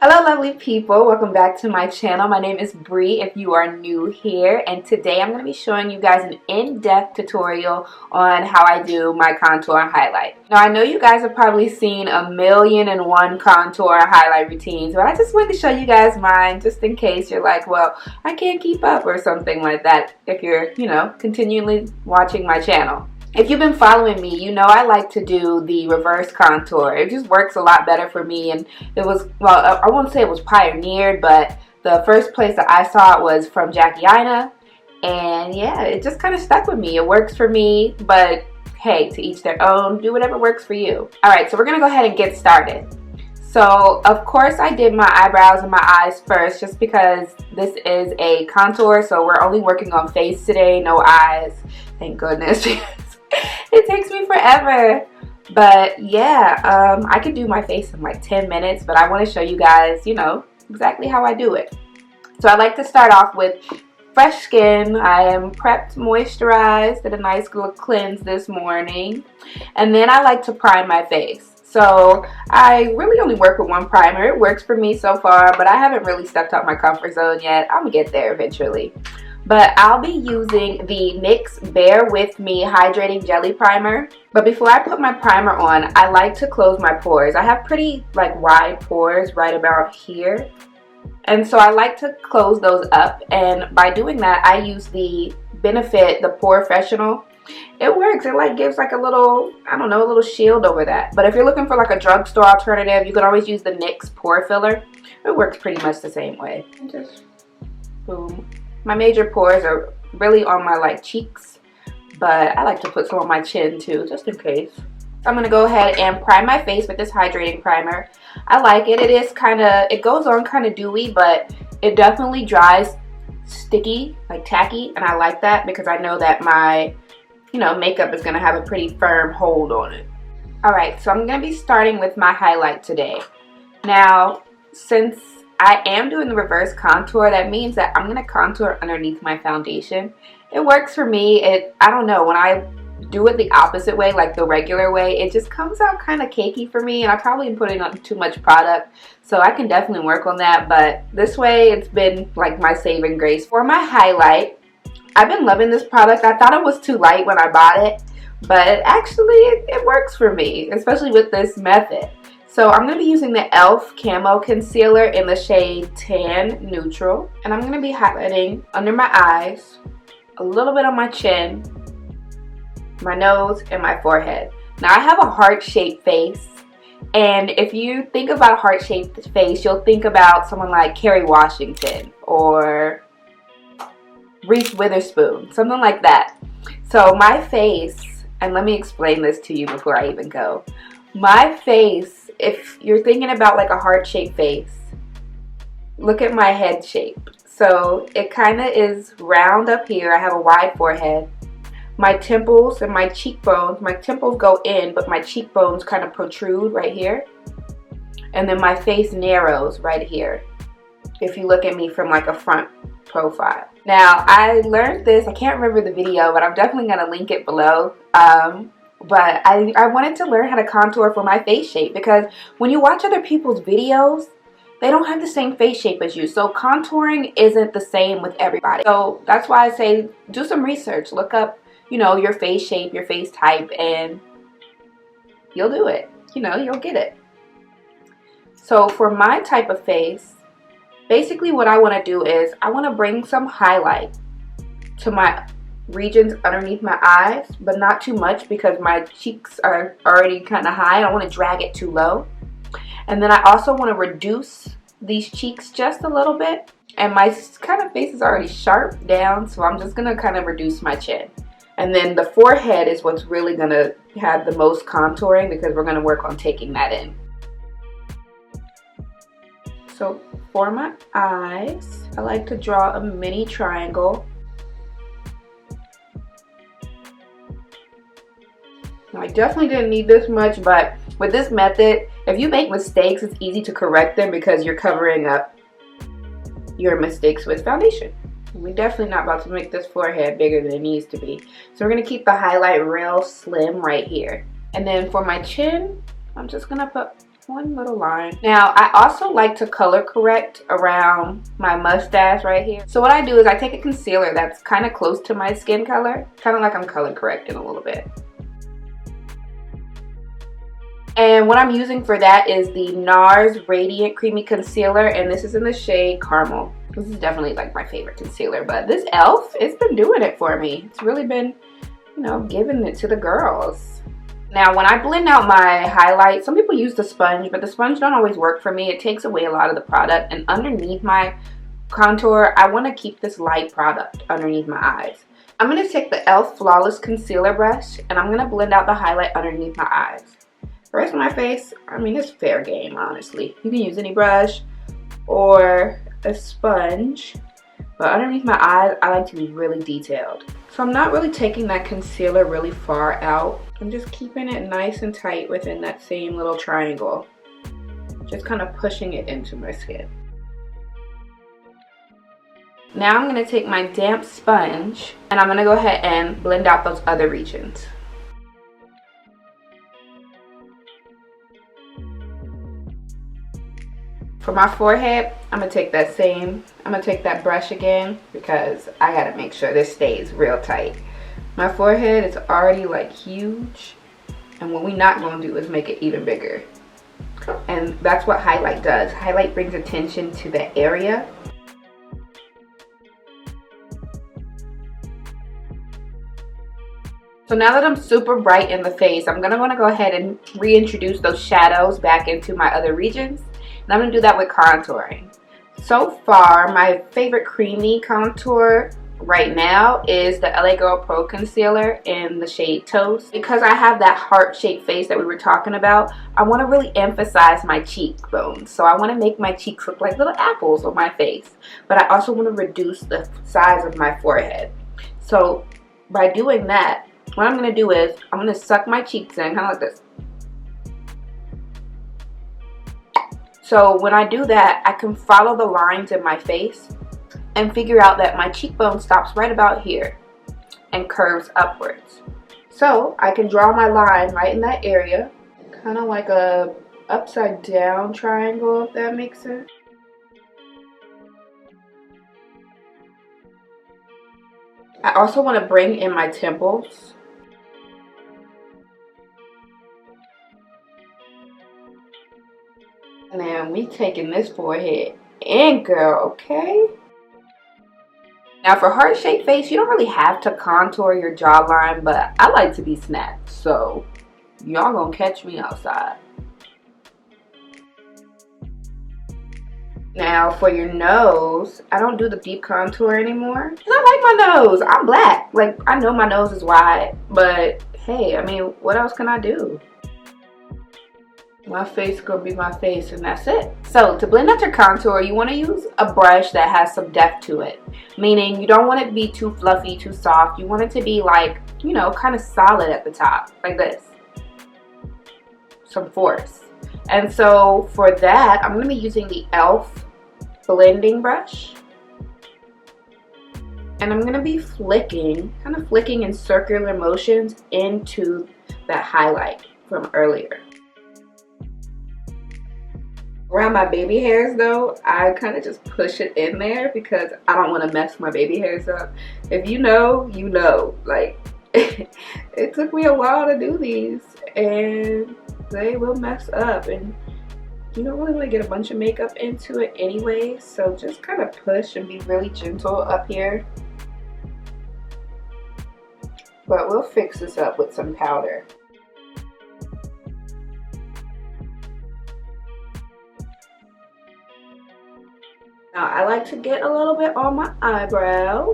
Hello lovely people, welcome back to my channel. My name is Brie if you are new here, and today I'm going to be showing you guys an in-depth tutorial on how I do my contour and highlight. Now I know you guys have probably seen a million and one contour and highlight routines, but I just wanted to show you guys mine just in case you're like, well, I can't keep up or something like that if you're, continually watching my channel. If you've been following me, you know I like to do the reverse contour. It just works a lot better for me, and it was, well, I won't say it was pioneered, but the first place that I saw it was from Jackie Aina, and yeah, it just kind of stuck with me. It works for me, but hey, to each their own. Do whatever works for you. Alright, so we're going to go ahead and get started. So, of course, I did my eyebrows and my eyes first just because this is a contour, so we're only working on face today, no eyes. Thank goodness. It takes me forever, but yeah, I could do my face in like 10 minutes, but I want to show you guys, exactly how I do it. So I like to start off with fresh skin. I am prepped, moisturized, did a nice little cleanse this morning, and then I like to prime my face. So I really only work with one primer. It works for me so far, but I haven't really stepped out my comfort zone yet. I'm gonna get there eventually. But I'll be using the NYX Bear With Me Hydrating Jelly Primer. But before I put my primer on, I like to close my pores. I have pretty wide pores right about here. And so I like to close those up. And by doing that, I use the Benefit, the Porefessional. It works. It gives a little, a little shield over that. But if you're looking for a drugstore alternative, you can always use the NYX Pore Filler. It works pretty much the same way. Just boom. My major pores are really on my cheeks, but I like to put some on my chin too, just in case. I'm going to go ahead and prime my face with this hydrating primer. I like it. It is it goes on kind of dewy, but it definitely dries sticky, tacky, and I like that because I know that my, makeup is going to have a pretty firm hold on it. Alright, so I'm going to be starting with my highlight today. Now, since I am doing the reverse contour, that means that I'm going to contour underneath my foundation. It works for me. I don't know, when I do it the opposite way, the regular way, it just comes out kind of cakey for me, and I probably am putting on too much product, so I can definitely work on that, but this way it's been my saving grace. For my highlight, I've been loving this product. I thought it was too light when I bought it, but actually it works for me, especially with this method. So I'm going to be using the e.l.f. Camo Concealer in the shade Tan Neutral. And I'm going to be highlighting under my eyes, a little bit on my chin, my nose, and my forehead. Now I have a heart-shaped face. And if you think about a heart-shaped face, you'll think about someone like Kerry Washington or Reese Witherspoon, something like that. So my face, and let me explain this to you before I even go. My face, if you're thinking about a heart-shaped face, look at my head shape. So it kind of is round up here. I have a wide forehead. My temples and my cheekbones, my temples go in, but my cheekbones kind of protrude right here. And then my face narrows right here, if you look at me from a front profile. Now, I learned this, I can't remember the video, but I'm definitely going to link it below. But I wanted to learn how to contour for my face shape, because when you watch other people's videos, they don't have the same face shape as you. So contouring isn't the same with everybody. So that's why I say do some research. Look up, your face shape, your face type, and you'll do it. You'll get it. So for my type of face, basically what I want to do is I want to bring some highlight to my regions underneath my eyes, but not too much because my cheeks are already kind of high. I don't want to drag it too low. And then I also want to reduce these cheeks just a little bit. And my kind of face is already sharp down, so I'm just going to kind of reduce my chin. And then the forehead is what's really going to have the most contouring, because we're going to work on taking that in. So for my eyes, I like to draw a mini triangle. Now, I definitely didn't need this much, but with this method, if you make mistakes, it's easy to correct them because you're covering up your mistakes with foundation. We're definitely not about to make this forehead bigger than it needs to be. So we're going to keep the highlight real slim right here. And then for my chin, I'm just going to put one little line. Now, I also like to color correct around my mustache right here. So what I do is I take a concealer that's kind of close to my skin color, kind of like I'm color correcting a little bit. And what I'm using for that is the NARS Radiant Creamy Concealer, and this is in the shade Caramel. This is definitely like my favorite concealer, but this e.l.f., it's been doing it for me. It's really been, you know, giving it to the girls. Now, when I blend out my highlight, some people use the sponge, but the sponge don't always work for me. It takes away a lot of the product, and underneath my contour, I want to keep this light product underneath my eyes. I'm going to take the e.l.f. Flawless Concealer brush, and I'm going to blend out the highlight underneath my eyes. The rest of my face, I mean, it's fair game, honestly. You can use any brush or a sponge, but underneath my eyes, I like to be really detailed. So I'm not really taking that concealer really far out. I'm just keeping it nice and tight within that same little triangle. Just kind of pushing it into my skin. Now I'm going to take my damp sponge and I'm going to go ahead and blend out those other regions. For my forehead, I'm going to take that brush again because I got to make sure this stays real tight. My forehead is already like huge, and what we're not going to do is make it even bigger. And that's what highlight does. Highlight brings attention to the area. So now that I'm super bright in the face, I'm going to want to go ahead and reintroduce those shadows back into my other regions. And I'm going to do that with contouring. So far, my favorite creamy contour right now is the LA Girl Pro Concealer in the shade Toast. Because I have that heart-shaped face that we were talking about, I want to really emphasize my cheekbones. So I want to make my cheeks look like little apples on my face. But I also want to reduce the size of my forehead. So by doing that, what I'm going to do is I'm going to suck my cheeks in, kind of like this. So when I do that, I can follow the lines in my face and figure out that my cheekbone stops right about here and curves upwards. So I can draw my line right in that area, kind of like a upside down triangle, if that makes sense. I also want to bring in my temples. And then we taking this forehead in, girl, okay? Now for heart-shaped face, you don't really have to contour your jawline, but I like to be snapped, so y'all gonna catch me outside. Now for your nose, I don't do the deep contour anymore. I like my nose. I'm black. Like, I know my nose is wide, but hey, I mean, what else can I do? My face gonna be my face, and that's it. So to blend out your contour, you want to use a brush that has some depth to it, meaning you don't want it to be too fluffy, too soft. You want it to be like, you know, kind of solid at the top, like this, some force. And so for that, I'm going to be using the e.l.f. blending brush, and I'm going to be flicking, kind of flicking in circular motions into that highlight from earlier. Around my baby hairs though, I kind of just push it in there because I don't want to mess my baby hairs up. If you know, you know. Like, it took me a while to do these and they will mess up, and you don't really want to get a bunch of makeup into it anyway, so just kind of push and be really gentle up here. But we'll fix this up with some powder. Now, I like to get a little bit on my eyebrow.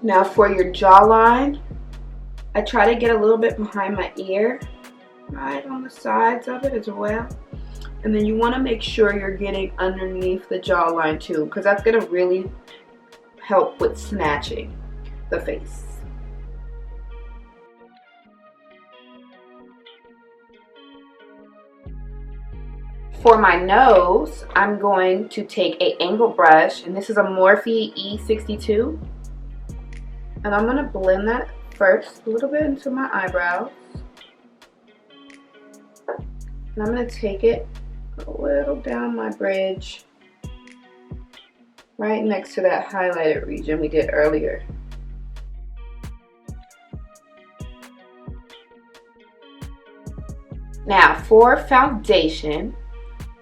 Now for your jawline, I try to get a little bit behind my ear, right on the sides of it as well. And then you want to make sure you're getting underneath the jawline too, because that's going to really help with snatching the face. For my nose, I'm going to take an angle brush, and this is a Morphe E62. And I'm going to blend that first a little bit into my eyebrows. And I'm going to take it a little down my bridge, right next to that highlighted region we did earlier. Now for foundation,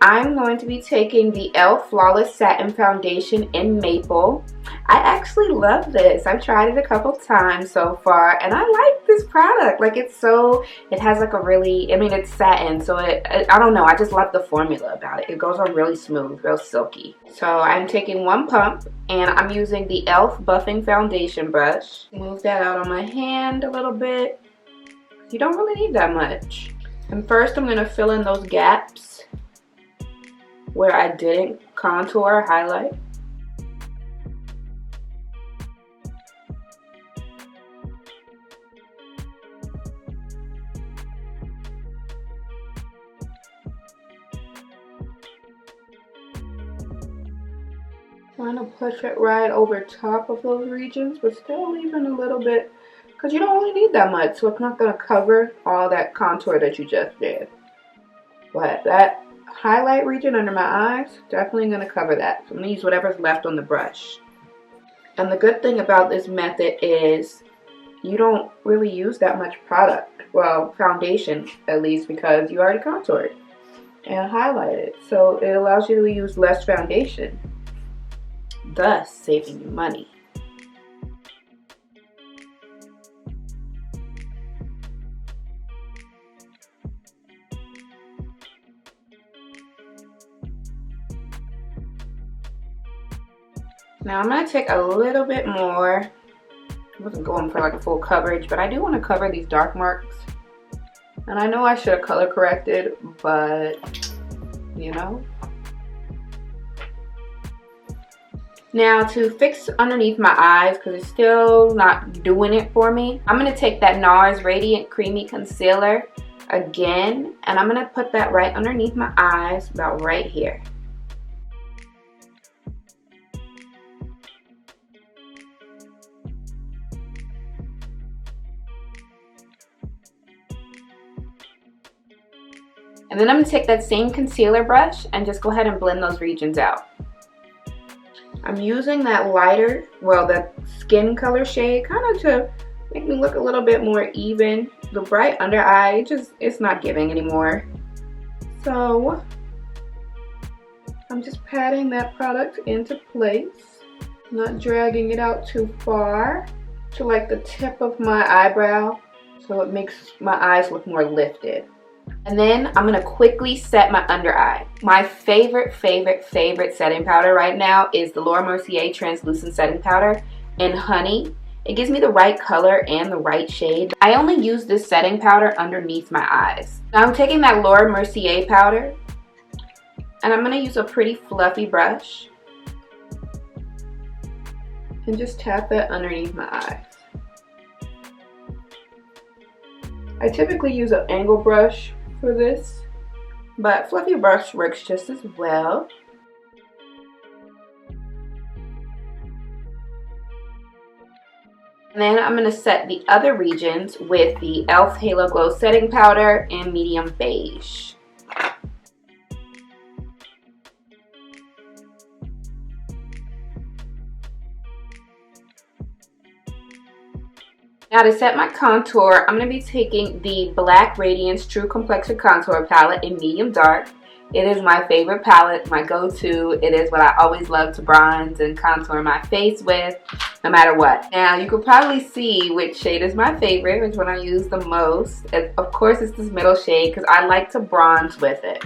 I'm going to be taking the e.l.f. Flawless Satin Foundation in Maple. I actually love this. I've tried it a couple times so far, and I like this product. Like, it has like a really, I mean, it's satin, so I don't know, I just love the formula about it. It goes on really smooth, real silky. So I'm taking one pump, and I'm using the e.l.f. Buffing Foundation brush. Move that out on my hand a little bit. You don't really need that much. And first I'm going to fill in those gaps where I didn't contour or highlight. Trying to push it right over top of those regions, but still leaving a little bit, because you don't really need that much, so it's not going to cover all that contour that you just did. But that highlight region under my eyes, definitely going to cover that. So I'm going to use whatever's left on the brush. And the good thing about this method is you don't really use that much product. Well, foundation at least, because you already contoured and highlighted. So it allows you to use less foundation, thus saving you money. Now I'm going to take a little bit more. I wasn't going for like a full coverage, but I do want to cover these dark marks. And I know I should have color corrected, but you know. Now to fix underneath my eyes, because it's still not doing it for me, I'm going to take that NARS Radiant Creamy Concealer again, and I'm going to put that right underneath my eyes, about right here. And then I'm going to take that same concealer brush and just go ahead and blend those regions out. I'm using that lighter, well, that skin color shade, kind of to make me look a little bit more even. The bright under eye, it's not giving anymore. So I'm just patting that product into place, not dragging it out too far, to like the tip of my eyebrow, so it makes my eyes look more lifted. And then I'm going to quickly set my under eye. My favorite setting powder right now is the Laura Mercier Translucent Setting Powder in Honey. It gives me the right color and the right shade. I only use this setting powder underneath my eyes. Now I'm taking that Laura Mercier powder, and I'm going to use a pretty fluffy brush and just tap that underneath my eyes. I typically use an angle brush for this, but fluffy brush works just as well. And then I'm going to set the other regions with the e.l.f. Halo Glow Setting Powder in medium beige. Now to set my contour, I'm going to be taking the Black Radiance True Complexion Contour Palette in medium dark. It is my favorite palette, my go-to. It is what I always love to bronze and contour my face with, no matter what. Now you can probably see which shade is my favorite, which one I use the most. And of course it's this middle shade because I like to bronze with it.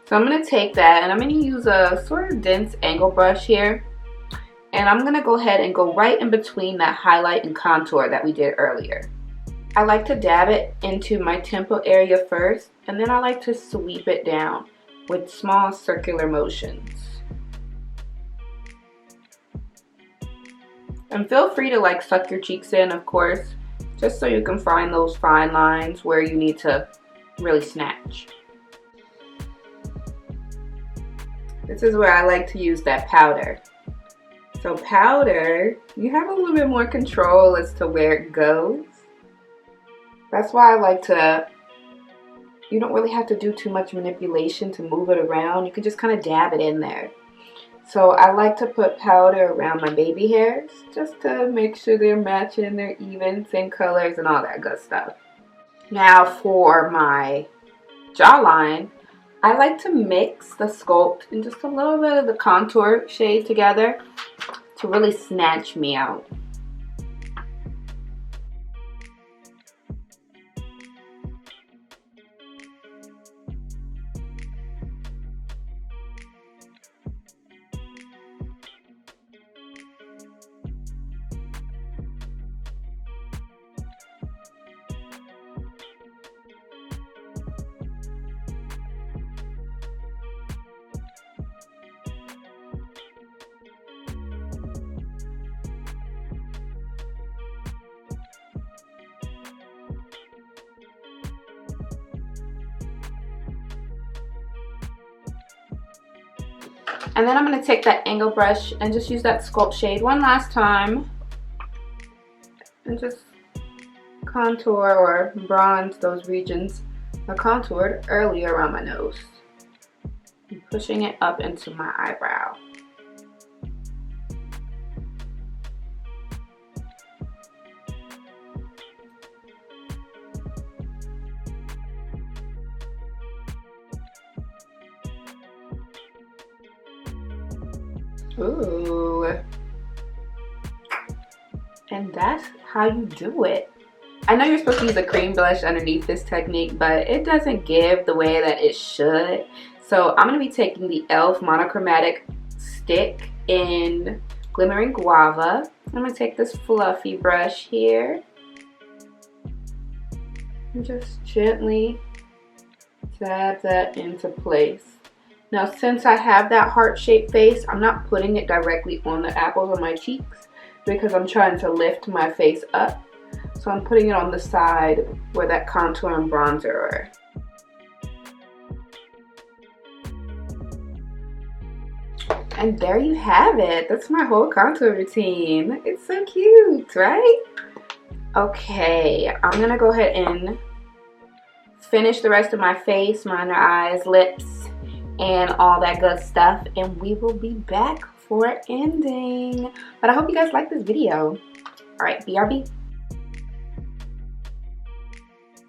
So I'm going to take that and I'm going to use a sort of dense angle brush here. And I'm going to go ahead and go right in between that highlight and contour that we did earlier. I like to dab it into my temple area first, and then I like to sweep it down with small circular motions. And feel free to like suck your cheeks in, of course, just so you can find those fine lines where you need to really snatch. This is where I like to use that powder. So powder, you have a little bit more control as to where it goes. That's why I like to, you don't really have to do too much manipulation to move it around. You can just kind of dab it in there. So I like to put powder around my baby hairs just to make sure they're matching, they're even, same colors and all that good stuff. Now for my jawline, I like to mix the sculpt and just a little bit of the contour shade together to really snatch me out. And then I'm going to take that angle brush and just use that sculpt shade one last time and just contour or bronze those regions I contoured earlier around my nose. I'm pushing it up into my eyebrow. Ooh. And that's how you do it. I know you're supposed to use a cream blush underneath this technique, but it doesn't give the way that it should. So I'm going to be taking the e.l.f. monochromatic stick in Glimmering Guava. I'm going to take this fluffy brush here and just gently dab that into place. Now, since I have that heart-shaped face, I'm not putting it directly on the apples of my cheeks because I'm trying to lift my face up. So I'm putting it on the side where that contour and bronzer are. And there you have it. That's my whole contour routine. It's so cute, right? Okay, I'm gonna go ahead and finish the rest of my face, my under eyes, lips, and all that good stuff, and we will be back for ending. But I hope you guys like this video. Alright, BRB.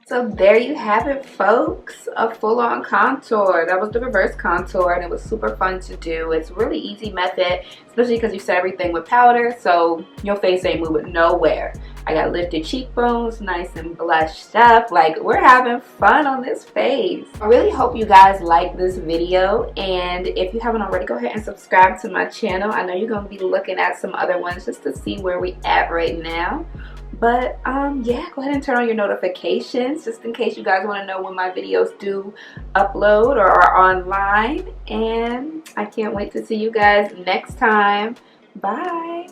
So there you have it, folks, a full-on contour. That was the reverse contour, and it was super fun to do. It's a really easy method, especially because you set everything with powder, so your face ain't moving nowhere. I got lifted cheekbones, nice and blushed up. Like, we're having fun on this face. I really hope you guys like this video, and if you haven't already, go ahead and subscribe to my channel. I know you're going to be looking at some other ones just to see where we at right now. But yeah, go ahead and turn on your notifications just in case you guys want to know when my videos do upload or are online. And I can't wait to see you guys next time. Bye.